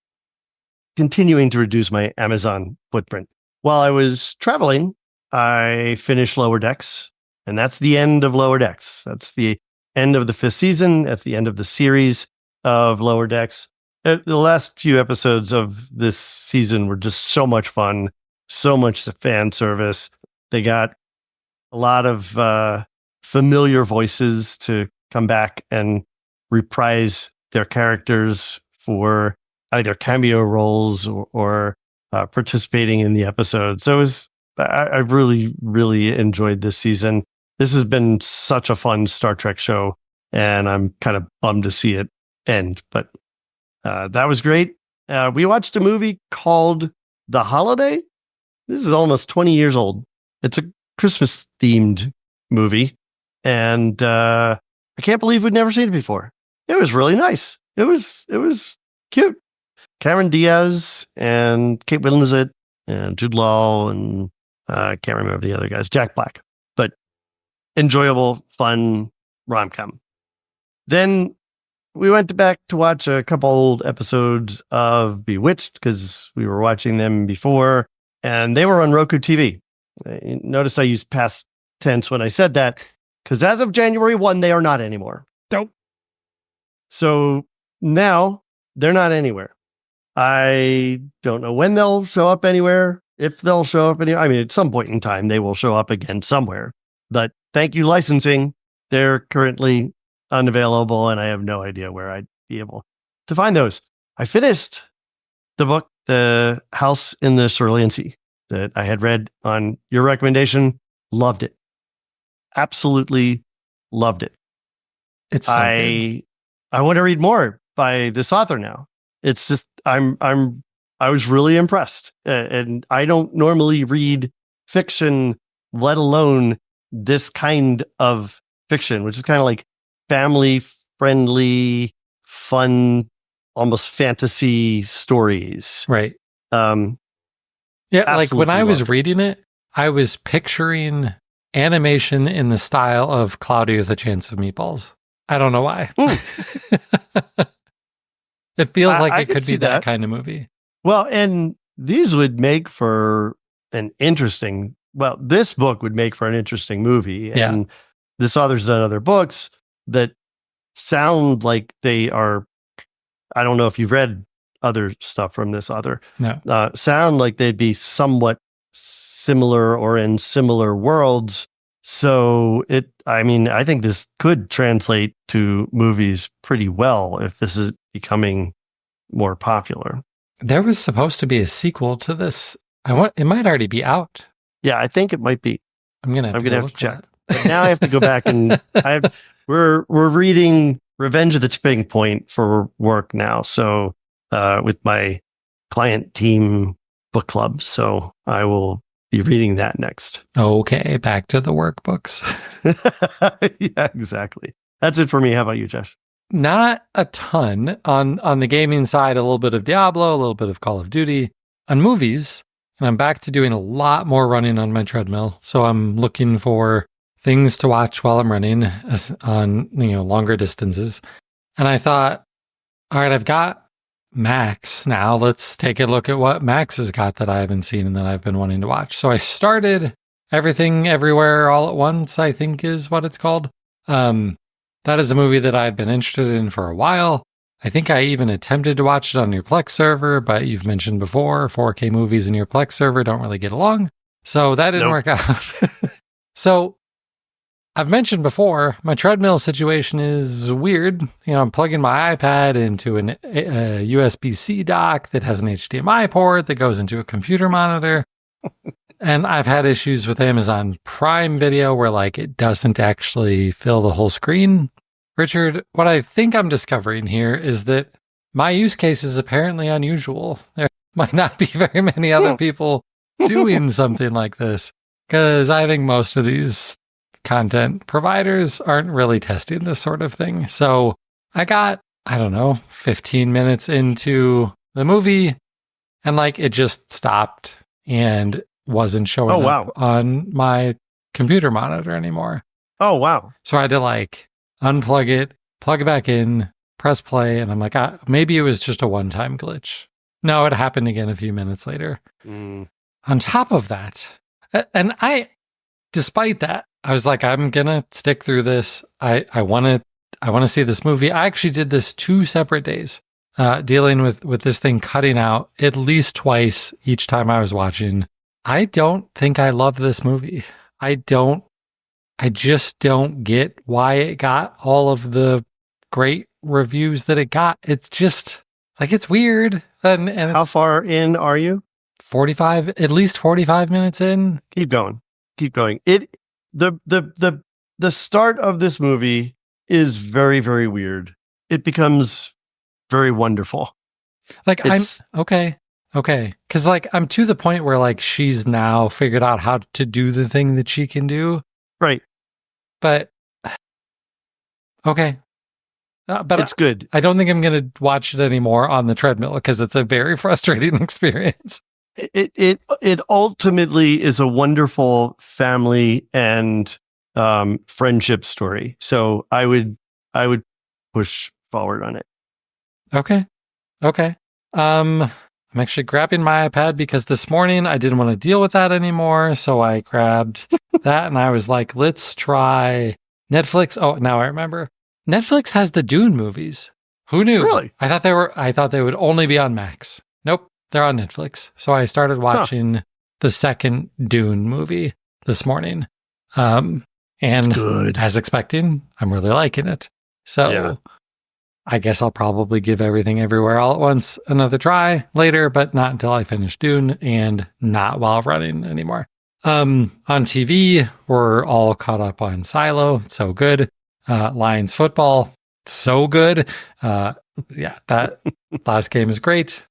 continuing to reduce my Amazon footprint. While I was traveling, I finished Lower Decks, and that's the end of Lower Decks. That's the end of the 5th season. That's the end of the series of Lower Decks. The last few episodes of this season were just so much fun, so much fan service. They got a lot of familiar voices to come back and reprise their characters for either cameo roles or participating in the episode. So I really, really enjoyed this season. This has been such a fun Star Trek show, and I'm kind of bummed to see it end, but that was great. We watched a movie called The Holiday. This is almost 20 years old. It's a Christmas themed movie, and I can't believe we'd never seen it before. It was really nice. It was cute. Cameron Diaz and Kate Winslet and Jude Law and I can't remember the other guys, Jack Black, but enjoyable, fun rom-com. Then we went back to watch a couple old episodes of Bewitched because we were watching them before, and they were on Roku TV. Notice I used past tense when I said that because as of January 1, they are not anymore. Nope. So now they're not anywhere. I don't know when they'll show up anywhere, if they'll show up anywhere. I mean, at some point in time, they will show up again somewhere. But thank you, licensing. They're currently unavailable, and I have no idea where I'd be able to find those. I finished the book, The House in the Cerulean Sea, that I had read on your recommendation. Loved it. Absolutely loved it. It's so good. I want to read more by this author now. It's just I'm I was really impressed. And I don't normally read fiction, let alone this kind of fiction, which is kind of like family friendly, fun, almost fantasy stories. Right. Yeah, like when I was reading it, I was picturing animation in the style of Cloudy with a Chance of Meatballs. I don't know why. It feels like it could be that kind of movie. Well, and these would make for an interesting, well, this book would make for an interesting movie. And this author's done other books that sound like they are, I don't know if you've read other stuff from this author. No. Sound like they'd be somewhat similar or in similar worlds. So I think this could translate to movies pretty well if this is becoming more popular. There was supposed to be a sequel to this. It might already be out. Yeah, I think it might be. I'm gonna have to check. But now I have to go back and we're reading Revenge of the Tipping Point for work now. So with my client team book club. So I will be reading that next. Okay, back to the workbooks. Yeah, exactly. That's it for me. How about you, Josh? Not a ton on the gaming side, a little bit of Diablo, a little bit of Call of Duty. On movies, and I'm back to doing a lot more running on my treadmill. So I'm looking for things to watch while I'm running on longer distances. And I thought, all right, I've got Max now. Let's take a look at what Max has got that I haven't seen and that I've been wanting to watch. So I started Everything Everywhere All at Once, I think is what it's called. That is a movie that I'd been interested in for a while. I think I even attempted to watch it on your Plex server, but you've mentioned before 4K movies in your Plex server don't really get along. So that didn't work out. So I've mentioned before, my treadmill situation is weird. I'm plugging my iPad into a USB-C dock that has an HDMI port that goes into a computer monitor. And I've had issues with Amazon Prime Video where it doesn't actually fill the whole screen. Richard, what I think I'm discovering here is that my use case is apparently unusual. There might not be very many other people doing something like this, because I think most of these content providers aren't really testing this sort of thing. So I got, 15 minutes into the movie and it just stopped and wasn't showing up on my computer monitor anymore. Oh, wow. So I had to unplug it, plug it back in, press play, and I'm like, maybe it was just a one-time glitch. No, it happened again a few minutes later. On top of that, and despite that, I was like, I'm gonna stick through this. I want to see this movie. I actually did this 2 separate days, dealing with this thing cutting out at least twice each time I was watching. I don't think I love this movie. I just don't get why it got all of the great reviews that it got. It's just it's weird. And how far in are you? At least 45 minutes in. Keep going. The start of this movie is very, very weird. It becomes very wonderful. I'm okay. Because I'm to the point where she's now figured out how to do the thing that she can do. Right. But okay. But it's good. I don't think I'm going to watch it anymore on the treadmill because it's a very frustrating experience. It ultimately is a wonderful family and friendship story. So I would push forward on it. Okay. I'm actually grabbing my iPad because this morning I didn't want to deal with that anymore. So I grabbed that and I was like, let's try Netflix. Oh, now I remember. Netflix has the Dune movies. Who knew? Really? I thought they would only be on Max. Nope, they're on Netflix. So I started watching the second Dune movie this morning. And good. As expected, I'm really liking it. So I guess I'll probably give Everything Everywhere All at Once another try later, but not until I finish Dune and not while running anymore. On TV, we're all caught up on Silo. It's so good. Lions football, so good. That last game is great.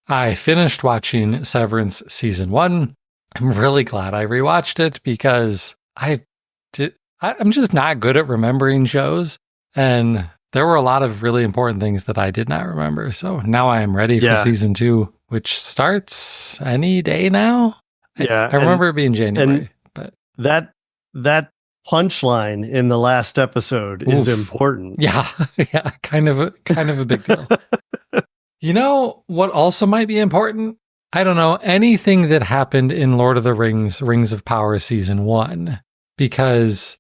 I finished watching Severance season 1. I'm really glad I rewatched it because I'm just not good at remembering shows. And there were a lot of really important things that I did not remember. So now I am ready for season 2, which starts any day now. Yeah. I remember it being January. But that punchline in the last episode is important. Yeah. Yeah. Kind of a big deal. You know what also might be important? I don't know, anything that happened in Lord of the Rings, Rings of Power season 1, because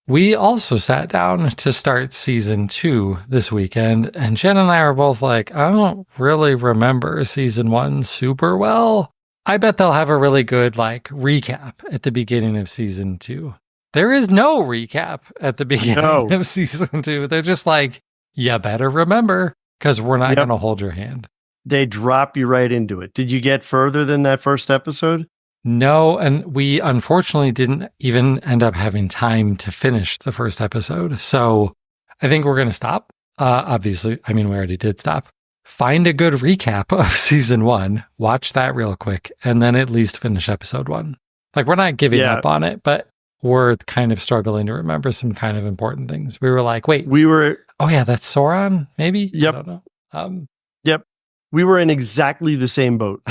we also sat down to start season 2 this weekend, and Jen and I were both like, I don't really remember season 1 super well. I bet they'll have a really good recap at the beginning of season 2. There is no recap at the beginning of season 2. They're just like, you better remember, because we're not going to hold your hand. They drop you right into it. Did you get further than that first episode? No, and we unfortunately didn't even end up having time to finish the first episode. So I think we're going to stop. Obviously, I mean, we already did stop. Find a good recap of season 1, watch that real quick, and then at least finish episode 1. We're not giving up on it, but we're kind of struggling to remember some kind of important things. We were like, wait. Oh, yeah, that's Sauron, maybe? Yep. I don't know. Yep. We were in exactly the same boat.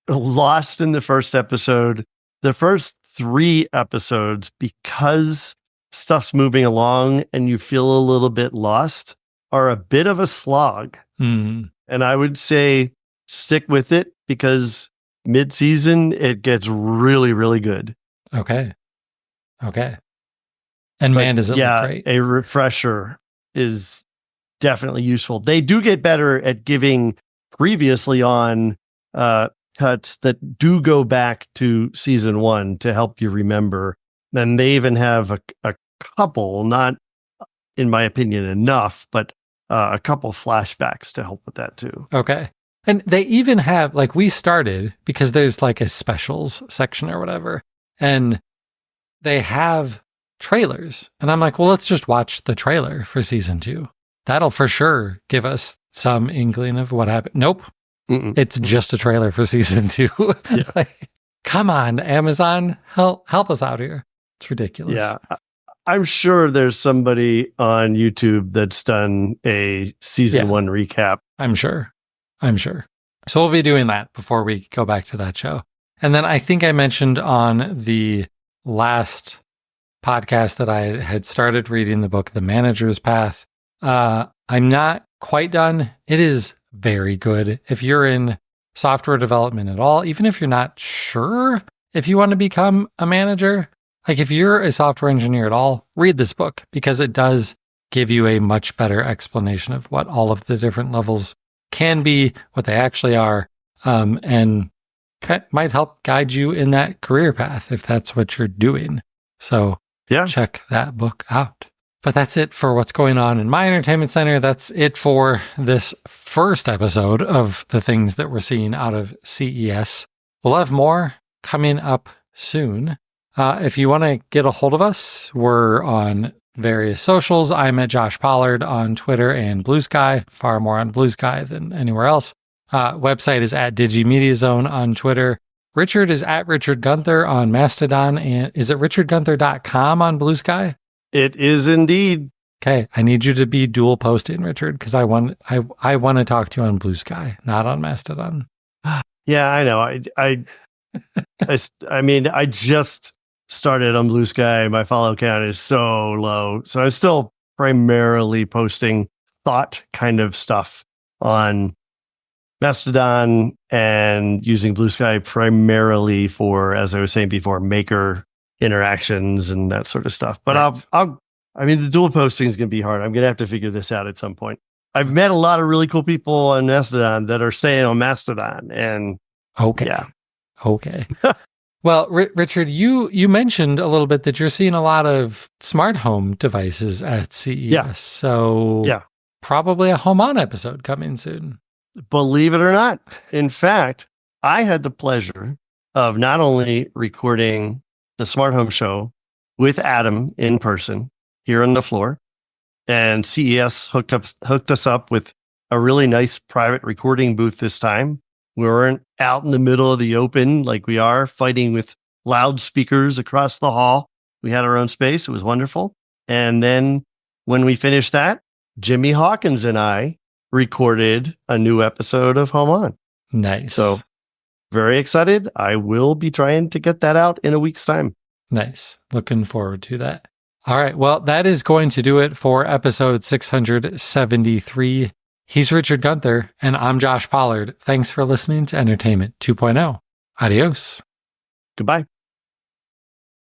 Lost in the first episode. The first 3 episodes, because stuff's moving along and you feel a little bit lost, are a bit of a slog. Mm. And I would say stick with it, because mid-season, it gets really, really good. Okay. And man, does it look great. A refresher is definitely useful. They do get better at giving previously on cuts that do go back to season 1 to help you remember. Then they even have a couple, not in my opinion enough, but a couple flashbacks to help with that too. Okay. And they even have, we started, because there's a specials section or whatever, and they have trailers. And I'm like, well, let's just watch the trailer for season 2. That'll for sure give us some inkling of what happened. Nope. Mm-mm. It's just a trailer for season 2. Yeah. Come on, Amazon, help us out here. It's ridiculous. Yeah. I'm sure there's somebody on YouTube that's done a season 1 recap. I'm sure. So we'll be doing that before we go back to that show. And then I think I mentioned on the last podcast that I had started reading the book, The Manager's Path. I'm not quite done. It is very good. If you're in software development at all, even if you're not sure if you want to become a manager, if you're a software engineer at all, read this book, because it does give you a much better explanation of what all of the different levels can be, what they actually are, and might help guide you in that career path if that's what you're doing. So check that book out. But that's it for what's going on in my entertainment center. That's it for this first episode of the things that we're seeing out of CES. We'll have more coming up soon. If you want to get a hold of us, we're on various socials. I'm at Josh Pollard on Twitter and Blue Sky, far more on Blue Sky than anywhere else. Website is at DigiMediaZone on Twitter. Richard is at Richard Gunther on Mastodon. And is it richardgunther.com on Blue Sky? It is indeed. Okay, I need you to be dual posting, Richard, because I want to talk to you on Blue Sky, not on Mastodon. Yeah, I know. I mean, I just started on Blue Sky. My follow count is so low. So I'm still primarily posting thought kind of stuff on Mastodon and using Blue Sky primarily for, as I was saying before, maker interactions and that sort of stuff. But right. I mean, the dual posting is going to be hard. I'm going to have to figure this out at some point. I've met a lot of really cool people on Mastodon that are staying on Mastodon, and okay. Well, Richard, you mentioned a little bit that you're seeing a lot of smart home devices at CES. Yeah. So probably a Home On episode coming soon. Believe it or not. In fact, I had the pleasure of not only recording the Smart Home Show with Adam in person here on the floor, and CES hooked us up with a really nice private recording booth this time. We weren't out in the middle of the open like we are fighting with loudspeakers across the hall. We had our own space. It was wonderful. And then when we finished that, Jimmy Hawkins and I recorded a new episode of Home On. Nice. So very excited. I will be trying to get that out in a week's time. Nice. Looking forward to that. All right. Well, that is going to do it for episode 673. He's Richard Gunther, and I'm Josh Pollard. Thanks for listening to Entertainment 2.0. Adios. Goodbye.